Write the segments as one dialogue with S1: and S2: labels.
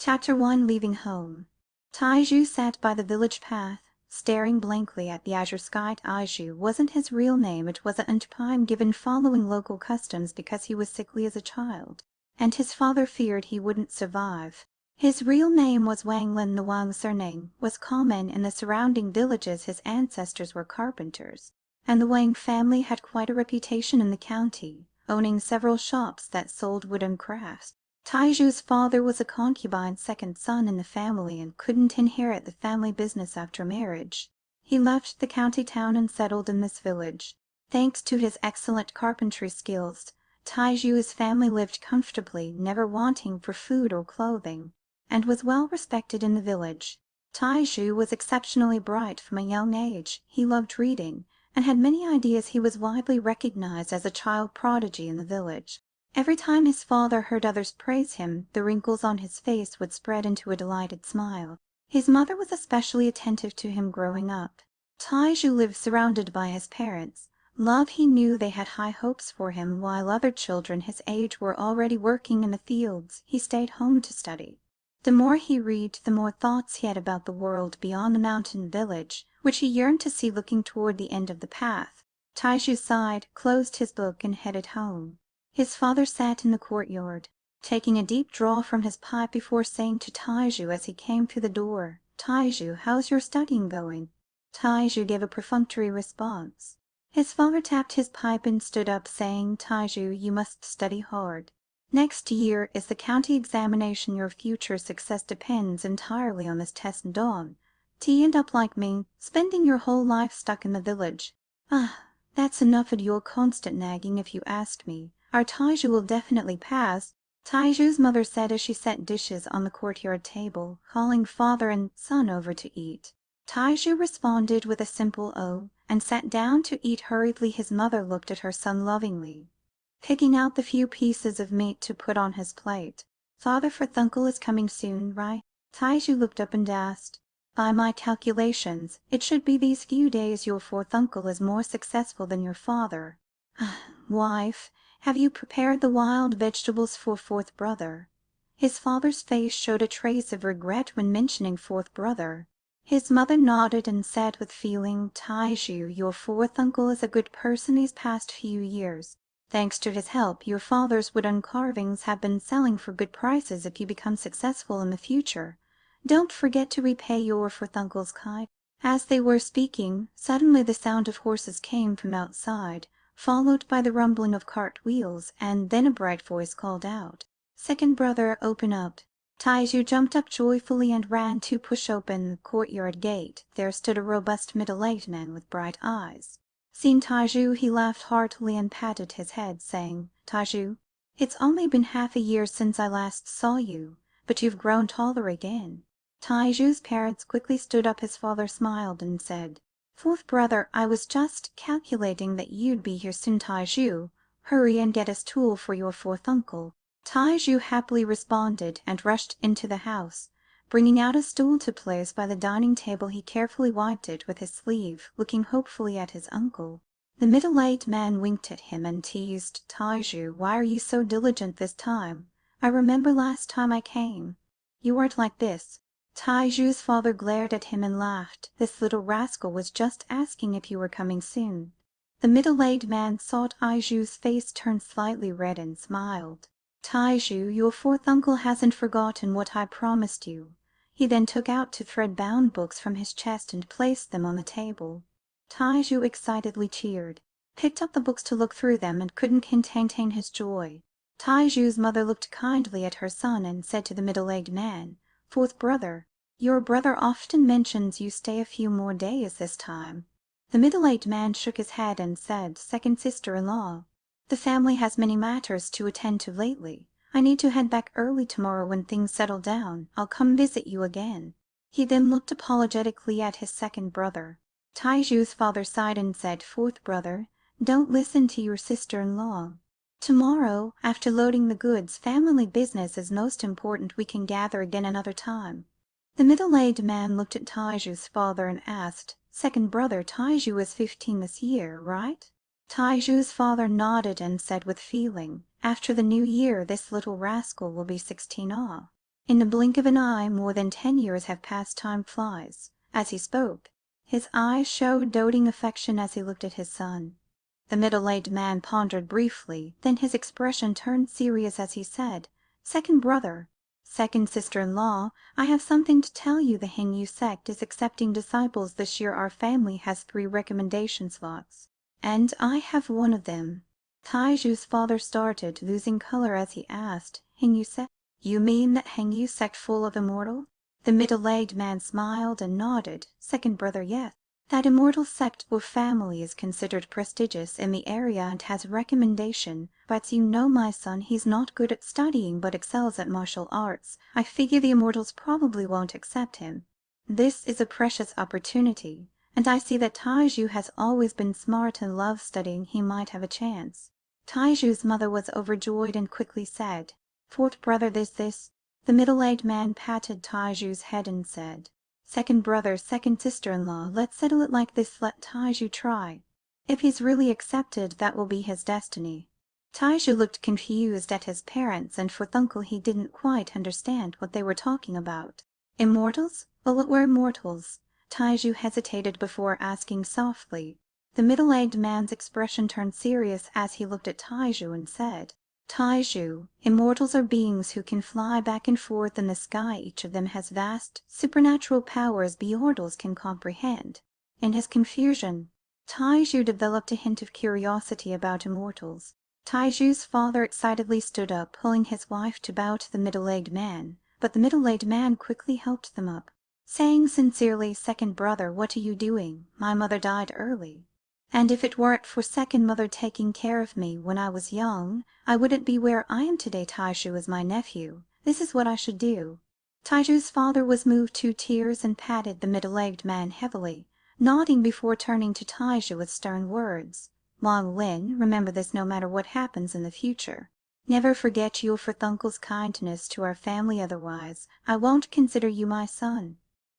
S1: Chapter 1. Leaving Home. Taiju sat by the village path, staring blankly at the azure sky. Taiju wasn't his real name, it was an time given following local customs because he was sickly as a child, and his father feared he wouldn't survive. His real name was Wang Lin. The Wang surname was common in the surrounding villages. His ancestors were carpenters, and the Wang family had quite a reputation in the county, owning several shops that sold wooden crafts. Taiju's father was a concubine's second son in the family and couldn't inherit the family business after marriage. He left the county town and settled in this village. Thanks to his excellent carpentry skills, Taiju's family lived comfortably, never wanting for food or clothing, and was well respected in the village. Taiju was exceptionally bright from a young age. He loved reading, and had many ideas. He was widely recognized as a child prodigy in the village. Every time his father heard others praise him, the wrinkles on his face would spread into a delighted smile. His mother was especially attentive to him growing up. Taiju lived surrounded by his parents. Love he knew they had high hopes for him, while other children his age were already working in the fields. He stayed home to study. The more he read, the more thoughts he had about the world beyond the mountain village, which he yearned to see looking toward the end of the path. Taiju sighed, closed his book, and headed home. His father sat in the courtyard, taking a deep draw from his pipe before saying to Taiju as he came through the door, "Taiju, how's your studying going?" Taiju gave a perfunctory response. His father tapped his pipe and stood up, saying, "Taiju, you must study hard. Next year is the county examination. Your future success depends entirely on this test. Don't end up like me, spending your whole life stuck in the village. Ah, that's enough of your constant nagging, if you ask me. Our Taiju will definitely pass," Taiju's mother said as she set dishes on the courtyard table, calling father and son over to eat. Taiju responded with a simple "oh," and sat down to eat hurriedly. His mother looked at her son lovingly, picking out the few pieces of meat to put on his plate. "Father Forthunkel is coming soon, right?" Taiju looked up and asked. "By my calculations, it should be these few days. Your Forthunkel is more successful than your father." "Wife, have you prepared the wild vegetables for fourth brother?" His father's face showed a trace of regret when mentioning fourth brother. His mother nodded and said with feeling, "Taiju, your fourth uncle is a good person these past few years. Thanks to his help, your father's wooden carvings have been selling for good prices. If you become successful in the future, don't forget to repay your fourth uncle's kind." As they were speaking, suddenly the sound of horses came from outside, followed by the rumbling of cart wheels, and then a bright voice called out, "Second brother, open up." Taiju jumped up joyfully and ran to push open the courtyard gate. There stood a robust middle-aged man with bright eyes. Seeing Taiju, he laughed heartily and patted his head, saying, "Taiju, it's only been half a year since I last saw you, but you've grown taller again." Taiju's parents quickly stood up. His father smiled and said, "Fourth brother, I was just calculating that you'd be here soon. Taiju, hurry and get us tool for your fourth uncle." Taiju happily responded and rushed into the house. Bringing out a stool to place by the dining table, he carefully wiped it with his sleeve, looking hopefully at his uncle. The middle-aged man winked at him and teased, "Taiju, why are you so diligent this time? I remember last time I came, you weren't like this." Taiju's father glared at him and laughed. "This little rascal was just asking if you were coming soon." The middle-aged man saw Taiju's face turn slightly red and smiled. "Taiju, your fourth uncle hasn't forgotten what I promised you." He then took out two thread-bound books from his chest and placed them on the table. Taiju excitedly cheered, picked up the books to look through them, and couldn't contain his joy. Taiju's mother looked kindly at her son and said to the middle-aged man, "Fourth brother, your brother often mentions you stay a few more days this time." The middle-aged man shook his head and said, "Second sister-in-law, the family has many matters to attend to lately. I need to head back early tomorrow. When things settle down, I'll come visit you again." He then looked apologetically at his second brother. Taiju's father sighed and said, "Fourth brother, don't listen to your sister-in-law. Tomorrow, after loading the goods, family business is most important. We can gather again another time." The middle-aged man looked at Taiju's father and asked, "Second brother, Taiju is 15 this year, right?" Taiju's father nodded and said with feeling, "After the new year, this little rascal will be 16 all." In the blink of an eye, more than 10 years have passed. Time flies." As he spoke, his eyes showed doting affection as he looked at his son. The middle-aged man pondered briefly, then his expression turned serious as he said, "Second brother, second sister-in-law, I have something to tell you. The Heng Yue Sect is accepting disciples this year. Our family has 3 recommendation slots, and I have one of them." Taiju's father started, losing color as he asked, "Heng Yue Sect? You mean that Heng Yue Sect full of Immortal?" The middle-aged man smiled and nodded. "Second brother, yes. That Immortal sect or family is considered prestigious in the area and has recommendation, but you know my son, he's not good at studying but excels at martial arts. I figure the Immortals probably won't accept him. This is a precious opportunity, and I see that Taiju has always been smart and loves studying. He might have a chance." Taiju's mother was overjoyed and quickly said, "Fourth brother, this." The middle-aged man patted Taiju's head and said, "Second brother, second sister-in-law, let's settle it like this. Let Taiju try. If he's really accepted, that will be his destiny." Taiju looked confused at his parents, and for Thunkel he didn't quite understand what they were talking about. "Immortals? Well, what were immortals?" Taiju hesitated before asking softly. The middle-aged man's expression turned serious as he looked at Taiju and said, "Taiju, immortals are beings who can fly back and forth in the sky. Each of them has vast supernatural powers mortals can comprehend." In his confusion, Taiju developed a hint of curiosity about immortals. Taiju's father excitedly stood up, pulling his wife to bow to the middle-aged man, but the middle-aged man quickly helped them up, saying sincerely, "Second brother, what are you doing? My mother died early, and if it weren't for second mother taking care of me when I was young, I wouldn't be where I am today. Taiju is my nephew. This is what I should do." Taiju's father was moved to tears and patted the middle-aged man heavily, nodding before turning to Taiju with stern words. "Wang Lin, remember this no matter what happens in the future. Never forget your Thunkel's kindness to our family, otherwise I won't consider you my son."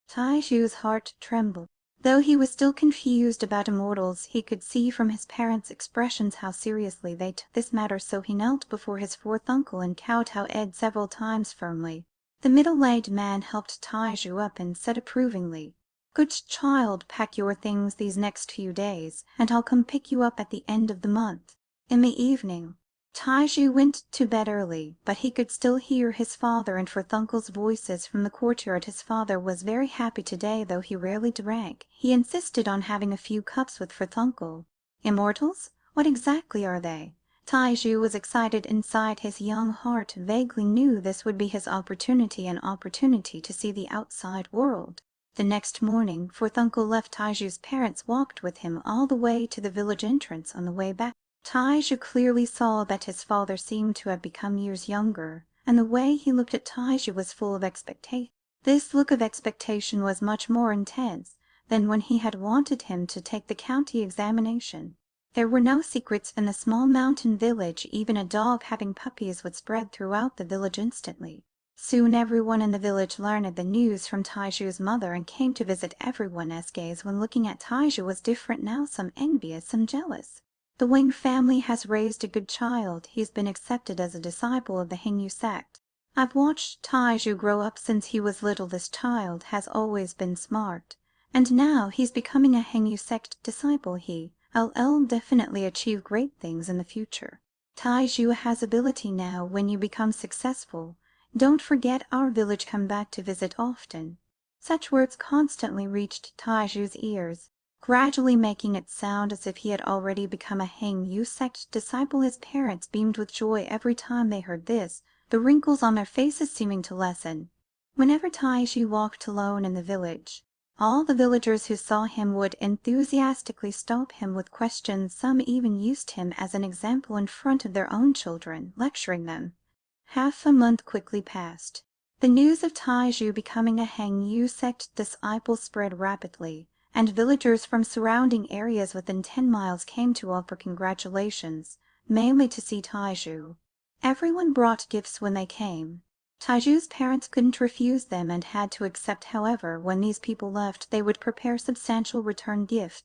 S1: Taiju's heart trembled. Though he was still confused about immortals, he could see from his parents' expressions how seriously they took this matter, so he knelt before his fourth uncle and kowtowed several times firmly. The middle-aged man helped Taiju up and said approvingly, "Good child, pack your things these next few days, and I'll come pick you up at the end of the month." In the evening, Taiju went to bed early, but he could still hear his father and Thunkel's voices from the courtyard. His father was very happy today, though he rarely drank. He insisted on having a few cups with Thunkel. Immortals? What exactly are they? Taiju was excited inside. His young heart vaguely knew this would be his opportunity, an opportunity to see the outside world. The next morning, Thunkel left Taiju's parents, walked with him all the way to the village entrance. On the way back, Taiju clearly saw that his father seemed to have become years younger, and the way he looked at Taiju was full of expectation. This look of expectation was much more intense than when he had wanted him to take the county examination. There were no secrets in the small mountain village. Even a dog having puppies would spread throughout the village instantly. Soon everyone in the village learned the news from Taiju's mother and came to visit. Everyone's gaze when looking at Taiju was different now, some envious, some jealous. "The Wang family has raised a good child. He's been accepted as a disciple of the Heng Yue Sect. I've watched Taiju grow up since he was little. This child has always been smart, and now he's becoming a Heng Yue Sect disciple. He'll definitely achieve great things in the future. Taiju has ability now. When you become successful, don't forget our village. Come back to visit often." Such words constantly reached Taiju's ears, gradually making it sound as if he had already become a Heng Yue Sect disciple. His parents beamed with joy every time they heard this, the wrinkles on their faces seeming to lessen. Whenever Taiju walked alone in the village, all the villagers who saw him would enthusiastically stop him with questions. Some even used him as an example in front of their own children, lecturing them. Half a month quickly passed. The news of Taiju becoming a Heng Yue Sect disciple spread rapidly, and villagers from surrounding areas within 10 miles came to offer congratulations, mainly to see Taiju. Everyone brought gifts when they came. Taiju's parents couldn't refuse them and had to accept. However, when these people left, they would prepare substantial return gifts.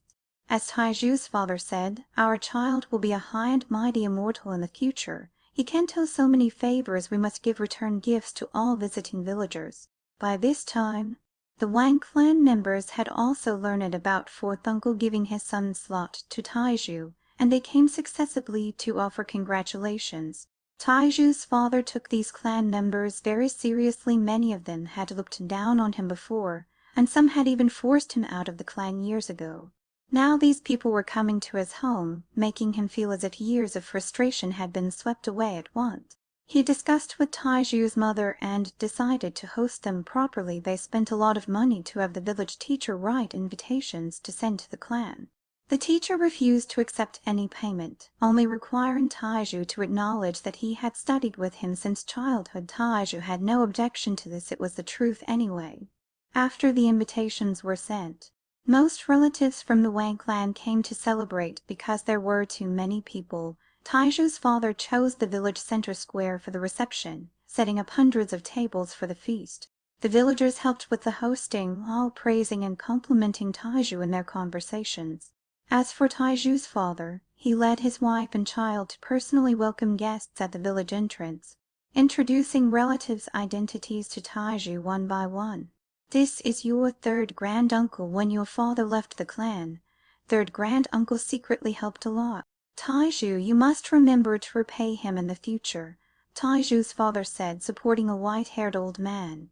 S1: As Taiju's father said, "Our child will be a high and mighty immortal in the future. He can't owe so many favors, we must give return gifts to all visiting villagers." By this time, the Wang clan members had also learned about fourth uncle giving his son's lot to Taiju, and they came successively to offer congratulations. Taiju's father took these clan members very seriously. Many of them had looked down on him before, and some had even forced him out of the clan years ago. Now these people were coming to his home, making him feel as if years of frustration had been swept away at once. He discussed with Taiju's mother and decided to host them properly. They spent a lot of money to have the village teacher write invitations to send to the clan. The teacher refused to accept any payment, only requiring Taiju to acknowledge that he had studied with him since childhood. Taiju had no objection to this, it was the truth anyway. After the invitations were sent, most relatives from the Wang clan came to celebrate. Because there were too many people, Taiju's father chose the village center square for the reception, setting up hundreds of tables for the feast. The villagers helped with the hosting, all praising and complimenting Taiju in their conversations. As for Taiju's father, he led his wife and child to personally welcome guests at the village entrance, introducing relatives' identities to Taiju one by one. "This is your third grand-uncle. When your father left the clan, third grand-uncle secretly helped a lot. Taiju, you must remember to repay him in the future," Taiju's father said, supporting a white-haired old man.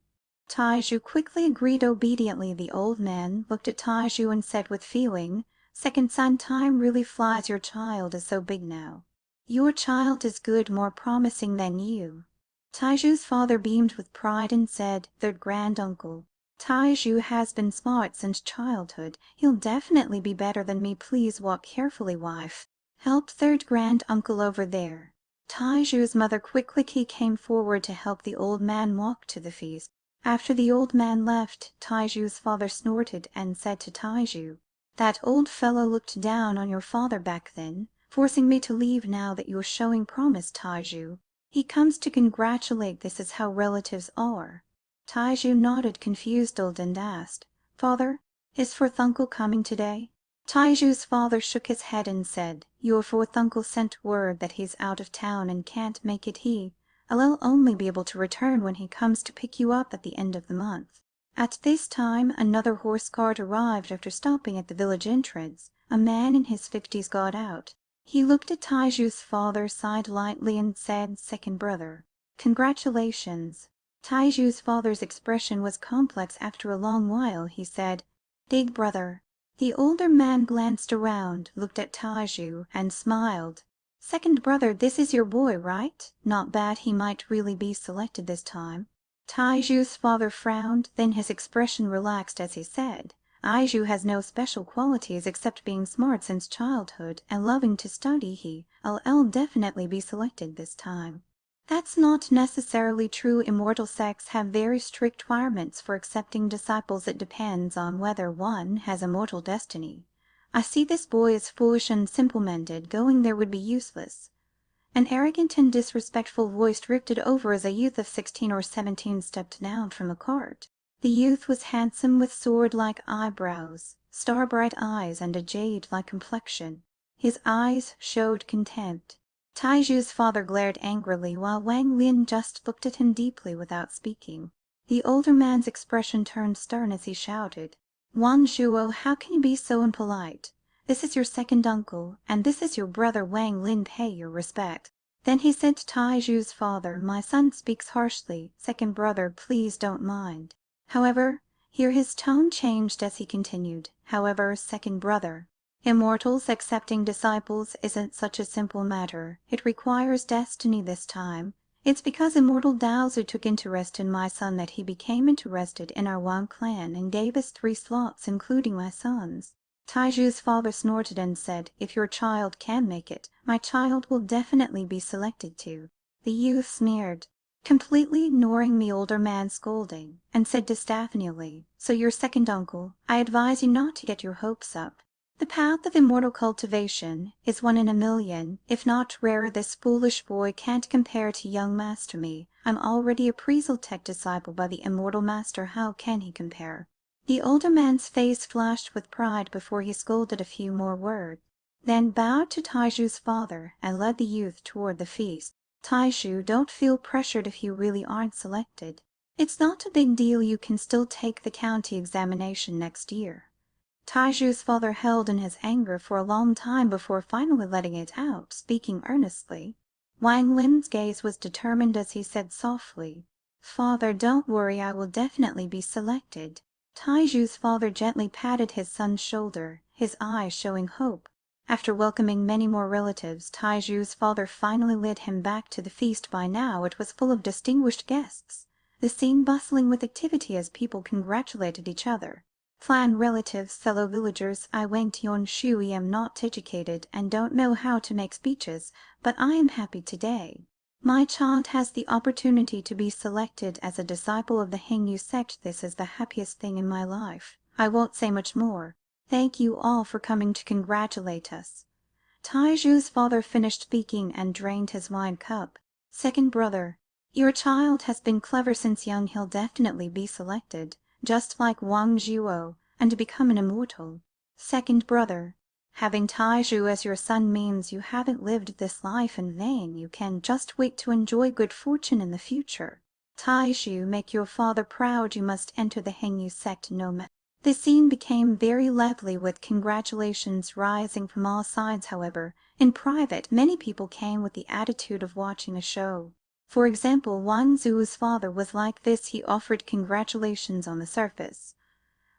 S1: Taiju quickly agreed obediently. The old man looked at Taiju and said with feeling, "Second son, time really flies. Your child is so big now." "Your child is good, more promising than you." Taiju's father beamed with pride and said, "Third grand-uncle, Taiju has been smart since childhood. He'll definitely be better than me. Please walk carefully, wife. Help third grand-uncle over there." Taiju's mother quickly came forward to help the old man walk to the feast. After the old man left, Taiju's father snorted and said to Taiju, "That old fellow looked down on your father back then, forcing me to leave. Now that you're showing promise, Taiju, he comes to congratulate. This is how relatives are." Taiju nodded, confused and asked, "Father, is fourth uncle coming today?" Taiju's father shook his head and said, "Your fourth uncle sent word that he's out of town and can't make it. I'll only be able to return when he comes to pick you up at the end of the month." At this time, another horse cart arrived. After stopping at the village entrance, a man in his 50s got out. He looked at Taiju's father, sighed lightly, and said, "Second brother, congratulations." Taiju's father's expression was complex. After a long while, he said, "Big brother." The older man glanced around, looked at Taiju, and smiled. "Second brother, this is your boy, right? Not bad, he might really be selected this time." Taiju's father frowned, then his expression relaxed as he said, "Taiju has no special qualities except being smart since childhood and loving to study. He'll definitely be selected this time." "That's not necessarily true. Immortal sects have very strict requirements for accepting disciples. It depends on whether one has immortal destiny. I see this boy is foolish and simple-minded. Going there would be useless." An arrogant and disrespectful voice drifted over as a youth of 16 or 17 stepped down from a cart. The youth was handsome, with sword-like eyebrows, star-bright eyes, and a jade-like complexion. His eyes showed contempt. Taiju's father glared angrily, while Wang Lin just looked at him deeply without speaking. The older man's expression turned stern as he shouted, "Wan Zhuo, how can you be so impolite? This is your second uncle, and this is your brother Wang Lin. Pay your respect." Then he said to Taiju's father, "My son speaks harshly. Second brother, please don't mind." However, here his tone changed as he continued, "However, second brother, Immortals accepting disciples isn't such a simple matter. It requires destiny this time. It's because Immortal Dowser took interest in my son that he became interested in our Wang clan and gave us 3 slots, including my son's." Taiju's father snorted and said, "If your child can make it, my child will definitely be selected too." The youth sneered, completely ignoring the older man's scolding, and said disaffably, "So your second uncle, I advise you not to get your hopes up. The path of immortal cultivation is 1 in a million, if not rarer. This foolish boy can't compare to young master me. I'm already a Prieseltech disciple by the immortal master. How can he compare?" The older man's face flashed with pride before he scolded a few more words, then bowed to Taiju's father and led the youth toward the feast. Taiju, don't feel pressured if you really aren't selected. It's not a big deal, you can still take the county examination next year. Taiju's father held in his anger for a long time before finally letting it out, speaking earnestly. Wang Lin's gaze was determined as he said softly, "Father, don't worry, I will definitely be selected." Taiju's father gently patted his son's shoulder, his eyes showing hope. After welcoming many more relatives, Taiju's father finally led him back to the feast. By now it was full of distinguished guests, the scene bustling with activity as people congratulated each other. Clan relatives, fellow villagers, I Wang Tianshui am not educated and don't know how to make speeches, but I am happy today. My child has the opportunity to be selected as a disciple of the Heng Yue Sect. This is the happiest thing in my life. I won't say much more. Thank you all for coming to congratulate us." Taiju's father finished speaking and drained his wine cup. "Second brother, your child has been clever since young. He'll definitely be selected, just like Wang Zhuo, and become an immortal. Second brother, having Taiju as your son means you haven't lived this life in vain. You can just wait to enjoy good fortune in the future. Taiju, make your father proud. You must enter the Heng Yue Sect no matter." The scene became very lively with congratulations rising from all sides. However, in private, many people came with the attitude of watching a show. For example, Wan Zu's father was like this. He offered congratulations on the surface,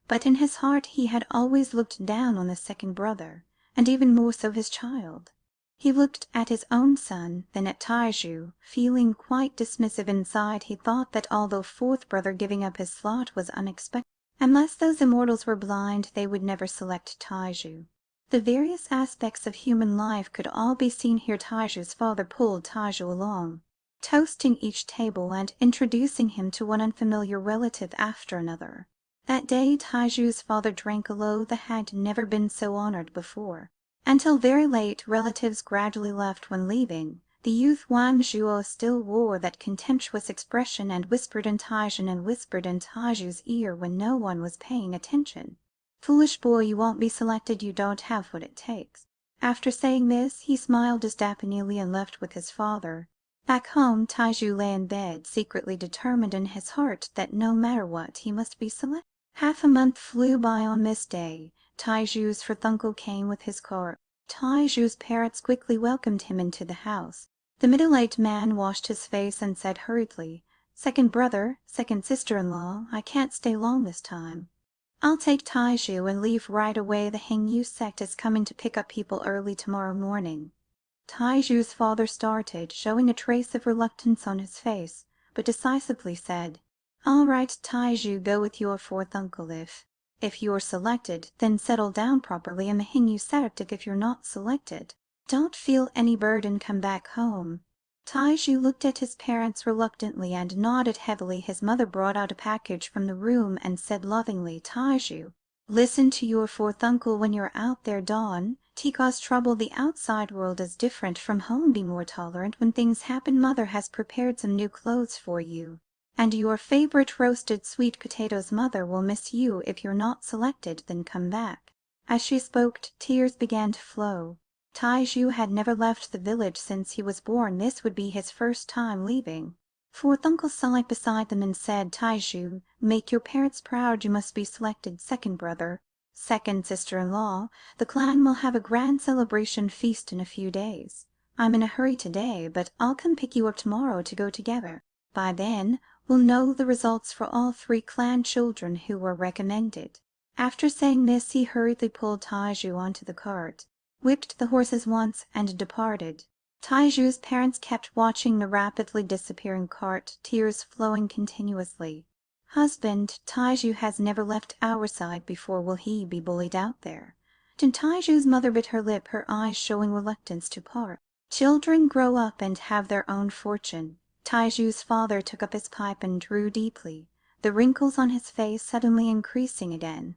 S1: but in his heart he had always looked down on the second brother, and even more so his child. He looked at his own son, then at Taiju, feeling quite dismissive inside. He thought that although fourth brother giving up his slot was unexpected, unless those immortals were blind, they would never select Taiju. The various aspects of human life could all be seen here. Taiju's father pulled Taiju along, toasting each table and introducing him to one unfamiliar relative after another. That day Taiju's father drank a low that had never been so honored before. Until very late, relatives gradually left. When leaving, the youth Wang Zhuo still wore that contemptuous expression and whispered in Taiju's ear when no one was paying attention, "Foolish boy, you won't be selected, you don't have what it takes." After saying this, he smiled dastardly and left with his father. Back home, Taiju lay in bed, secretly determined in his heart that no matter what, he must be selected. Half a month flew by. On this day, Taiju's fourth uncle came with his cart. Taiju's parents quickly welcomed him into the house. The middle-aged man washed his face and said hurriedly, "Second brother, second sister-in-law, I can't stay long this time. I'll take Taiju and leave right away. The Heng Yue Sect is coming to pick up people early tomorrow morning." Taiju's father started, showing a trace of reluctance on his face, but decisively said, "All right, Taiju, go with your fourth uncle. If you're selected, then settle down properly in the Heng Yue Sect. If you're not selected, don't feel any burden, come back home." Taiju looked at his parents reluctantly and nodded heavily. His mother brought out a package from the room and said lovingly, "Taiju, listen to your fourth uncle when you're out there, Dawn. Tika's trouble. The outside world is different from home. Be more tolerant. When things happen, mother has prepared some new clothes for you. And your favorite roasted sweet potatoes. Mother will miss you if you're not selected, then come back." As she spoke, tears began to flow. Taiju had never left the village since he was born. This would be his first time leaving. Fourth uncle sighed beside them and said, "Taiju, make your parents proud. You must be selected. Second brother, second sister-in-law, the clan will have a grand celebration feast in a few days. I'm in a hurry today, but I'll come pick you up tomorrow to go together. By then, we'll know the results for all three clan children who were recommended." After saying this, he hurriedly pulled Taiju onto the cart, whipped the horses once, and departed. Taiju's parents kept watching the rapidly disappearing cart, tears flowing continuously. "Husband, Taiju has never left our side before. Will he be bullied out there?" And Taiju's mother bit her lip, her eyes showing reluctance to part. Children grow up and have their own fortune. Taiju's father took up his pipe and drew deeply, the wrinkles on his face suddenly increasing again.